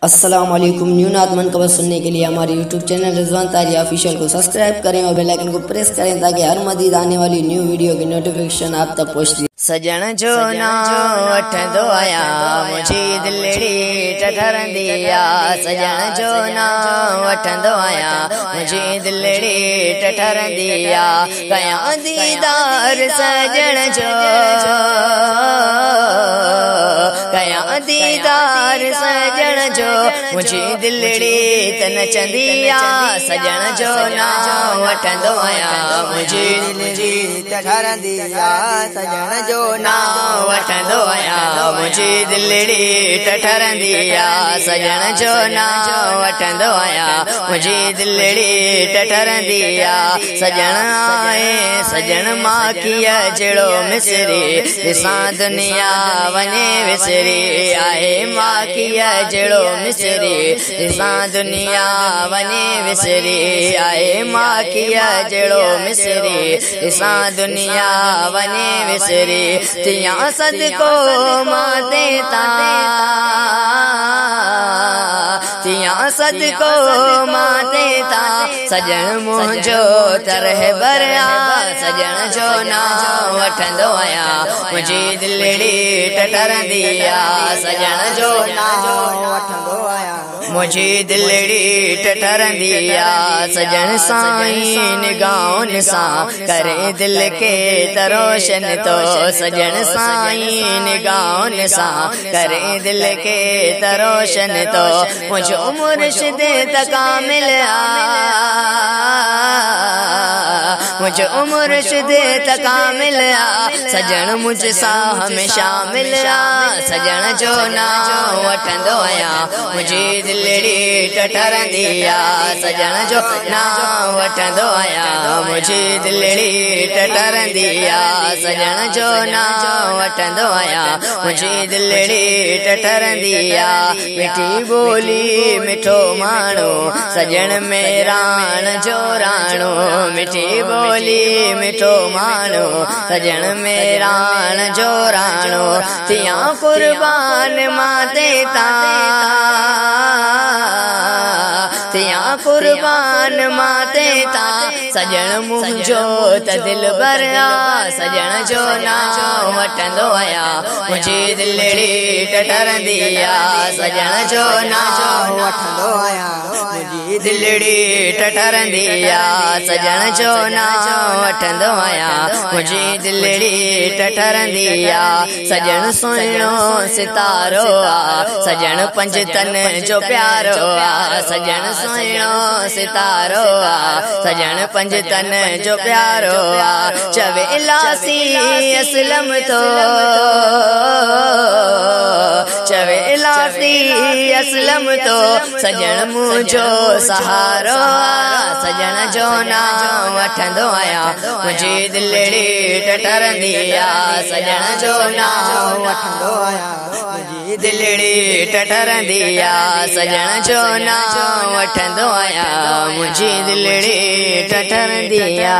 अस्सलाम वालेकुम। न्यू नात मनकबत सुनने के लिए हमारे यूट्यूब चैनल रिजवान तारिया ऑफिशियल को सब्सक्राइब करें और बेल आइकन को प्रेस करें ताकि हर मजीद आने वाली न्यू वीडियो की नोटिफिकेशन आप तक पहुंचती। सजण जो ना वठंदो आया मुझी दिलड़ी टठरंदी आ। सजण जो ना वठंदो आया मुझी दिलड़ी टठरंदी आ। कया दीदार सजण जो कया दीदार सजण जो मुझी दिलड़ी तन चंदी आ। सजण जो ना वठंदो आया मुझी दिलड़ी टठरंदी आ। सजण जो ना वठंदो आया मुझी दिलड़ी टठरंदी आ। सजण जो ना वठंदो आया मुझी दिलड़ी टठरंदी आ। सजण आए सजण मां किया जड़ो मिसरी ॾिसां दुनिया वञे विसरी। आए मां किया जड़ो मिसरी ॾिसां दुनिया वञे विसरी। आए मां किया जड़ो मिसरी ॾिसां दुनिया वञे विसरी। तिया सदको माते ता तिया सदको माते ता। सजण मुंहिंजो तरह बरिया सजण जो ना वठंदो आया मुंहिंजी दिलड़ी टठरंदी आ। सजण जो ना वठंदो आया मुंहिंजी दिलड़ी टठरंदी आ। सजण साईं निगाहुनि सां करे दिल के तरोशन तो। सजण साईं निगाहुनि सां करे दिल के तरोशन तो। मुझो मुर्शिद तकामिल आ मुझो मुर्शिद तकामिल आ। सजण मुझसा हमेशा मिल आ। सजण जो ना वठंदो आया मुंहिंजी दिलड़ी टठरंदी आ। सजण जो ना वठंदो आया मुंहिंजी दिलड़ी टठरंदी आ। सजण जो ना वठंदो आया मुंहिंजी दिलड़ी टठरंदी आ। मिठी बोली मिठो माण्हू सजण में राण जो राणो। मिठी बोली मिठो माण्हू सजण में राण जो राणो। तिया कुर्बान माते ता तिया कुर्बान माते ता। सजण मुंहिंजो त दिल बरिया सजण जो ना वठंदो आया मुंहिंजी दिलड़ी टठरंदी आ। सजण जो ना वठंदो आया मुंहिंजी दिलड़ी टठरंदी आ। सजण जो ना वठंदो आया मुंहिंजी दिलड़ी टठरंदी आ। सजण सुहिणो सितारो आ सजण पंज तन जो प्यारो आ। सजण सुहिणो सितारो आ सजण पंज तन जो प्यारो आ। चवे लासी असलम तो चवे लासी असलम तो। सजण मुंहिंजो सहारो आ। सजण जो ना वठंदो आया मुंहिंजी दिलड़ी टठरंदी आ। सजण जो ना वठंदो आया मुंहिंजी दिलड़ी टठरंदी आ। सजण जो ना वठंदो आया मुंहिंजी दिलड़ी टठरंदी आ।